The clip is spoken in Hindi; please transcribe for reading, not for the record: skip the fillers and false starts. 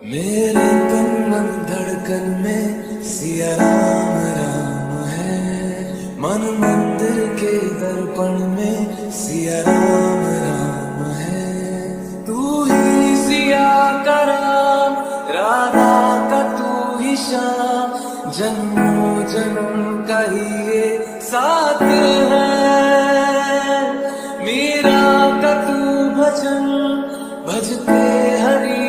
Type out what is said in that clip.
मेरे तन मन धड़कन में सिया राम राम है। मन मंदिर के दर्पण में सिया राम राम है। तू ही सिया का राम, राधा का तू ही श्याम। जन्मों जन्म का ही ये साथ है। मीरा का तू भजन भजते हरि